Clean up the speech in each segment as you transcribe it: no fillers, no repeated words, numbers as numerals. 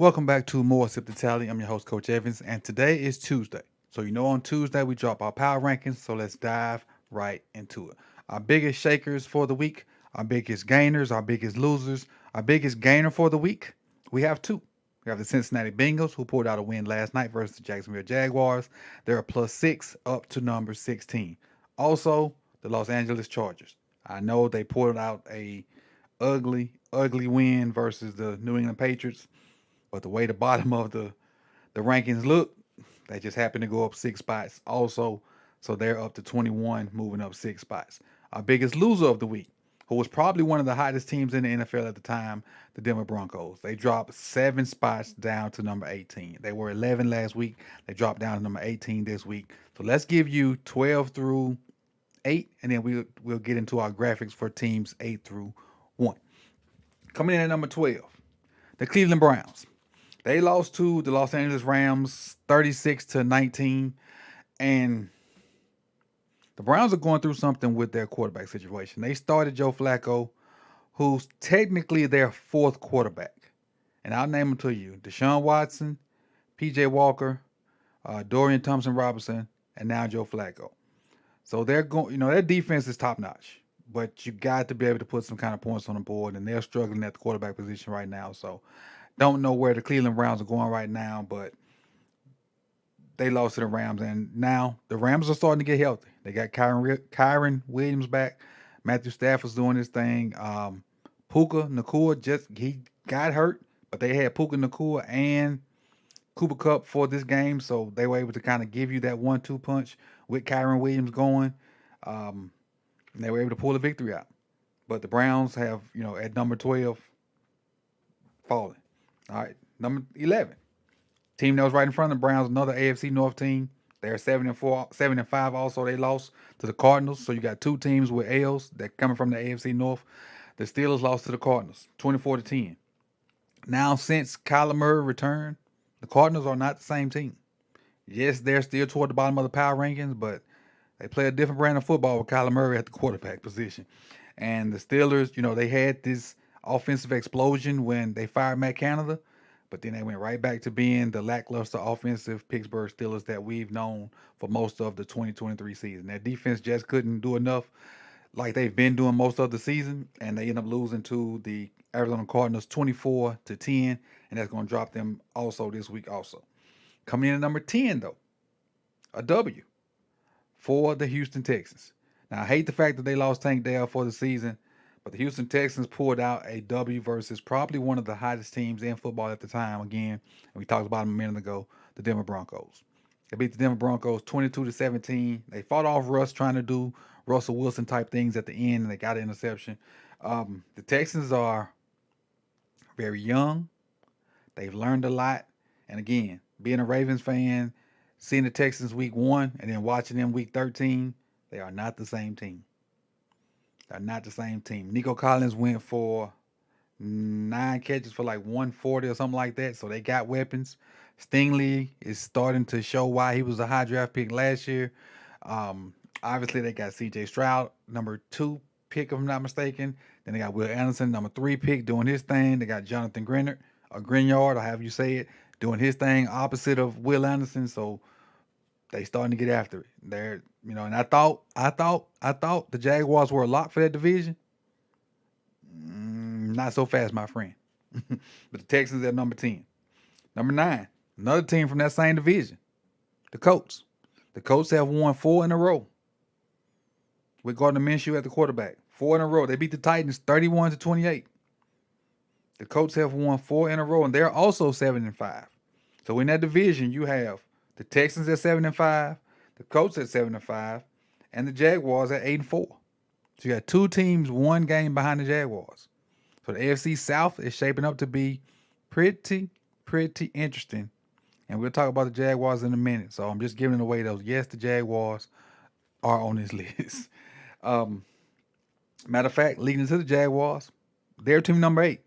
Welcome back to more Sip to Tally. I'm your host, Coach Evans, and today is Tuesday. So on Tuesday we drop our power rankings. So let's dive right into it. Our biggest shakers for the week, our biggest gainers, our biggest losers. Our biggest gainer for the week, we have two. We have the Cincinnati Bengals, who pulled out a win last night versus the Jacksonville Jaguars. They're a +6 up to number 16. Also, the Los Angeles Chargers. I know they pulled out a ugly win versus the New England Patriots, but the way the bottom of the rankings look, they just happen to go up 6 spots also. So they're up to 21, moving up 6 spots. Our biggest loser of the week, who was probably one of the hottest teams in the NFL at the time, the Denver Broncos. They dropped 7 spots down to number 18. They were 11 last week. They dropped down to number 18 this week. So let's give you 12 through 8, and then we'll get into our graphics for teams 8 through 1. Coming in at number 12, the Cleveland Browns. They lost to the Los Angeles Rams 36-19. And the Browns are going through something with their quarterback situation. They started Joe Flacco, who's technically their fourth quarterback. And I'll name them to you: Deshaun Watson, PJ Walker, Dorian Thompson Robinson, and now Joe Flacco. So they're going, their defense is top notch, but you got to be able to put some kind of points on the board, and they're struggling at the quarterback position right now. So don't know where the Cleveland Browns are going right now, but they lost to the Rams, and now the Rams are starting to get healthy. They got Kyron Williams back. Matthew Stafford's doing his thing. Puka Nacua he got hurt, but they had Puka Nacua and Cooper Cup for this game, so they were able to kind of give you that 1-2 punch with Kyron Williams going. And they were able to pull the victory out. But the Browns have, at number 12, fallen. All right, number 11. Team that was right in front of the Browns, another AFC North team. They're 7-4, 7-5. Also, they lost to the Cardinals. So you got two teams with L's that coming from the AFC North. The Steelers lost to the Cardinals, 24-10. Now, since Kyler Murray returned, the Cardinals are not the same team. Yes, they're still toward the bottom of the power rankings, but they play a different brand of football with Kyler Murray at the quarterback position. And the Steelers, they had this offensive explosion when they fired Matt Canada, but then they went right back to being the lackluster offensive Pittsburgh Steelers that we've known for most of the 2023 season. Their defense just couldn't do enough like they've been doing most of the season, and they end up losing to the Arizona Cardinals 24-10, and that's going to drop them also this week also. Coming in at number 10, though, a W for the Houston Texans. Now, I hate the fact that they lost Tank Dell for the season, but the Houston Texans pulled out a W versus probably one of the hottest teams in football at the time. Again, and we talked about them a minute ago, the Denver Broncos. They beat the Denver Broncos 22-17. They fought off Russ trying to do Russell Wilson type things at the end, and they got an interception. The Texans are very young. They've learned a lot. And again, being a Ravens fan, seeing the Texans week 1 and then watching them week 13, they are not the same team. They're not the same team. Nico Collins went for 9 catches for like 140 or something like that. So they got weapons. Stingley is starting to show why he was a high draft pick last year. Obviously, they got C.J. Stroud, number 2 pick, if I'm not mistaken. Then they got Will Anderson, number 3 pick, doing his thing. They got Jonathan Grinyard, or however you say it, doing his thing opposite of Will Anderson. So they starting to get after it. They're, and I thought the Jaguars were a lock for that division. Not so fast, my friend. But the Texans at number 10. Number 9, another team from that same division, the Colts. The Colts have won 4 in a row with Gardner Minshew at the quarterback. 4 in a row. They beat the Titans 31-28. The Colts have won 4 in a row, and they're also 7-5. So in that division, you have the Texans at 7-5, the Colts at 7-5, and the Jaguars at 8-4. So you got 2 teams, 1 game behind the Jaguars. So the AFC South is shaping up to be pretty interesting. And we'll talk about the Jaguars in a minute. So I'm just giving away those. Yes, the Jaguars are on this list. Matter of fact, leading to the Jaguars, they're team number 8.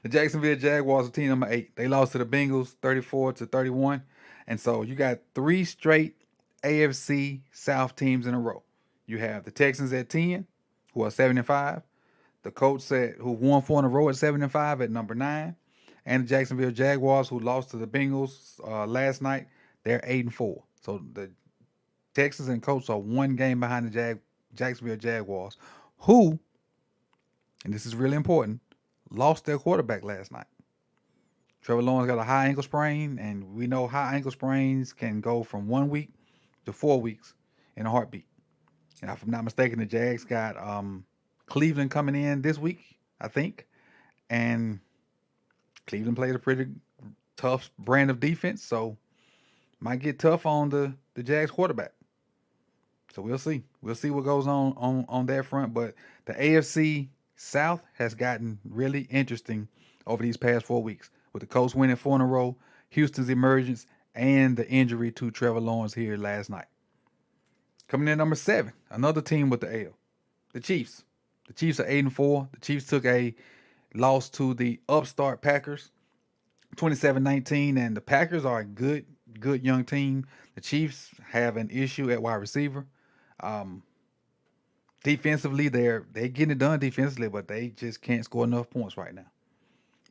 The Jacksonville Jaguars are team number 8. They lost to the Bengals 34-31. And so you got 3 straight AFC South teams in a row. You have the Texans at 10, who are 7-5. The Colts who won 4 in a row at 7-5 at number 9. and the Jacksonville Jaguars, who lost to the Bengals last night. They're 8-4. So the Texans and Colts are one game behind the Jacksonville Jaguars, who, and this is really important, lost their quarterback last night. Trevor Lawrence got a high ankle sprain, and we know high ankle sprains can go from 1 week to 4 weeks in a heartbeat. And if I'm not mistaken, the Jags got Cleveland coming in this week, I think, and Cleveland plays a pretty tough brand of defense, so might get tough on the Jags quarterback. So we'll see. We'll see what goes on that front. But the AFC South has gotten really interesting over these past 4 weeks, with the Colts winning 4 in a row, Houston's emergence, and the injury to Trevor Lawrence here last night. Coming in number 7, another team with the L, the Chiefs. The Chiefs are 8-4. The Chiefs took a loss to the upstart Packers, 27-19, and the Packers are a good young team. The Chiefs have an issue at wide receiver. Defensively, they're getting it done defensively, but they just can't score enough points right now.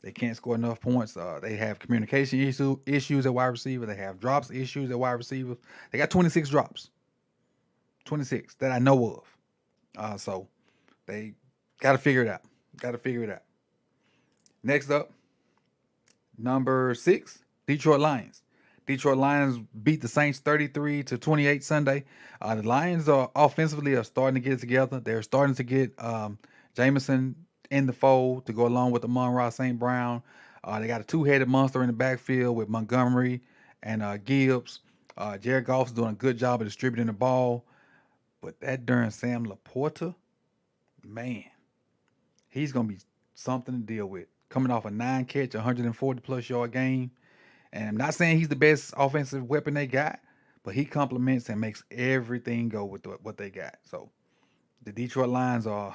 They can't score enough points. They have communication issues at wide receiver. They have drops issues at wide receiver. They got 26 drops, 26 that I know of. So they got to figure it out. Next up, number 6, Detroit Lions. Detroit Lions beat the Saints 33-28 Sunday. The Lions are offensively starting to get it together. They're starting to get Jameson in the fold to go along with Amon-Ra St. Brown. They got a two-headed monster in the backfield with Montgomery and Gibbs. Jared Goff's doing a good job of distributing the ball. But that darn Sam Laporta, man, he's going to be something to deal with. Coming off a 9-catch, 140-plus yard game. And I'm not saying he's the best offensive weapon they got, but he complements and makes everything go with what they got. So the Detroit Lions are,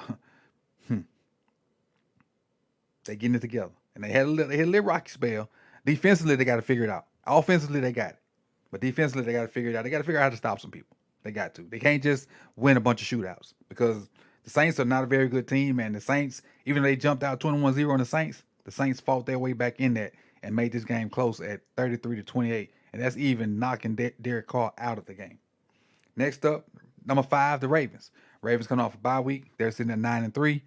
they getting it together. And they had a little rocky spell. Defensively, they got to figure it out. Offensively, they got it. But defensively, they got to figure it out. They got to figure out how to stop some people. They got to. They can't just win a bunch of shootouts, because the Saints are not a very good team. And the Saints, even though they jumped out 21-0 on the Saints fought their way back in that and made this game close at 33-28. And that's even knocking Derek Carr out of the game. Next up, number 5, the Ravens. Ravens coming off a bye week. They're sitting at 9-3.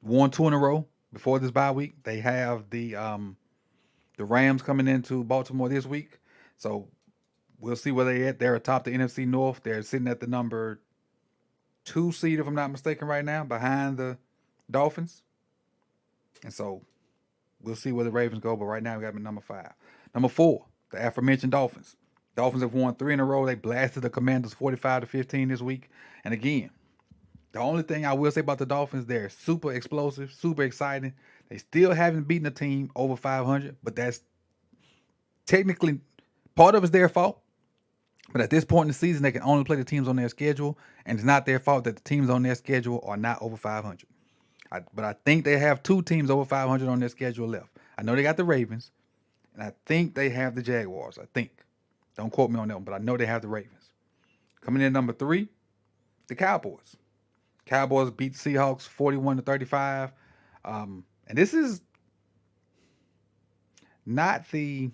Won 2 in a row before this bye week. They have the Rams coming into Baltimore this week. So we'll see where they're at. They're atop the NFC North. They're sitting at the number 2 seed, if I'm not mistaken, right now, behind the Dolphins. And so we'll see where the Ravens go, but right now we got them at number 5. Number 4, the aforementioned Dolphins. Dolphins have won 3 in a row. They blasted the Commanders 45-15 this week. And again, the only thing I will say about the Dolphins, they're super explosive, super exciting. They still haven't beaten a team over 500, but that's technically part of it's their fault. But at this point in the season, they can only play the teams on their schedule, and it's not their fault that the teams on their schedule are not over 500. But I think they have 2 teams over 500 on their schedule left. I know they got the Ravens, and I think they have the Jaguars. I think. Don't quote me on that one, but I know they have the Ravens. Coming in number 3, the Cowboys. Cowboys beat the Seahawks 41-35. And this is not the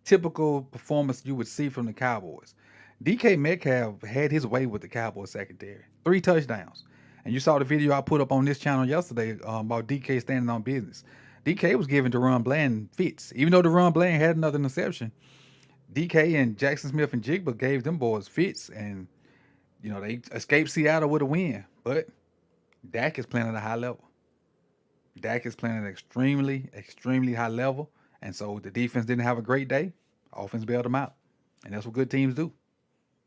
typical performance you would see from the Cowboys. DK Metcalf had his way with the Cowboys secondary. 3 touchdowns. And you saw the video I put up on this channel yesterday about DK standing on business. DK was giving DeRon Bland fits. Even though DeRon Bland had another interception, DK and Jackson Smith and Jigba gave them boys fits. And, they escaped Seattle with a win. But Dak is playing at a high level. Dak is playing at an extremely, extremely high level. And so the defense didn't have a great day. Offense bailed them out. And that's what good teams do.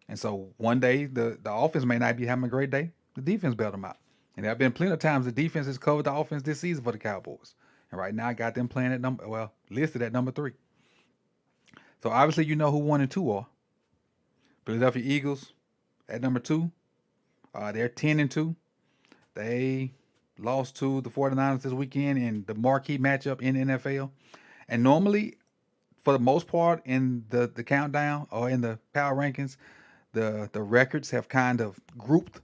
And so one day the offense may not be having a great day. The defense bailed them out. And there have been plenty of times the defense has covered the offense this season for the Cowboys. And right now I got them playing at listed at number 3. So obviously you know who 1 and 2 are. Philadelphia Eagles at number 2. They're 10-2. They lost to the 49ers this weekend in the marquee matchup in the NFL. And normally, for the most part, in the countdown or in the power rankings, the records have kind of grouped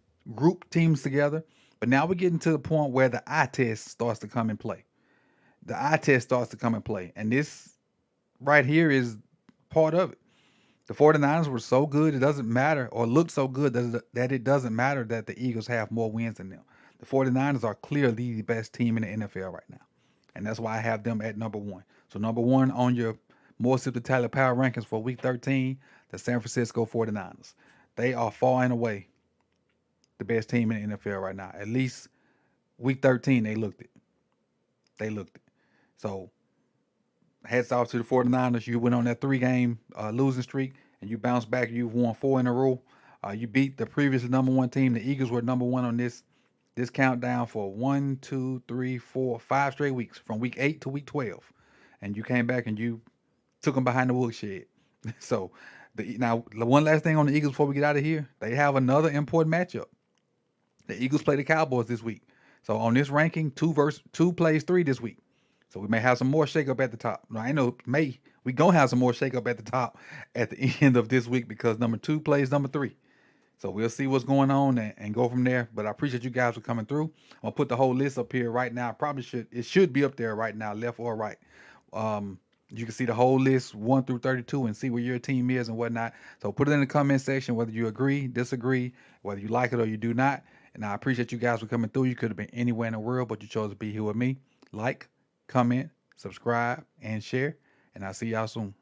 teams together. But now we're getting to the point where the eye test starts to come in play. the eye test starts to come and play. And this right here is part of it. The 49ers were so good, it doesn't matter, or look so good that it doesn't matter that the Eagles have more wins than them. The 49ers are clearly the best team in the NFL right now. And that's why I have them at number one. So, number one on your more Sip to Tally power rankings for week 13, the San Francisco 49ers. They are far and away the best team in the NFL right now. At least week 13, they looked it. They looked it. So, hats off to the 49ers. You went on that 3 game losing streak and you bounced back. You've won 4 in a row. You beat the previous number one team. The Eagles were number one on this countdown for 1, 2, 3, 4, 5 straight weeks from week 8 to week 12. And you came back and you took them behind the woodshed. So, now, one last thing on the Eagles before we get out of here. They have another important matchup. The Eagles play the Cowboys this week. So, on this ranking, 2 plays 3 this week. So we may have some more shakeup at the top. No, I know we gonna have some more shakeup at the top at the end of this week because number 2 plays number 3. So we'll see what's going on and go from there. But I appreciate you guys for coming through. I'm gonna put the whole list up here right now. It should be up there right now, left or right. You can see the whole list 1 through 32 and see where your team is and whatnot. So put it in the comment section whether you agree, disagree, whether you like it or you do not. And I appreciate you guys for coming through. You could have been anywhere in the world, but you chose to be here with me. Like, comment, subscribe, and share. And I'll see y'all soon.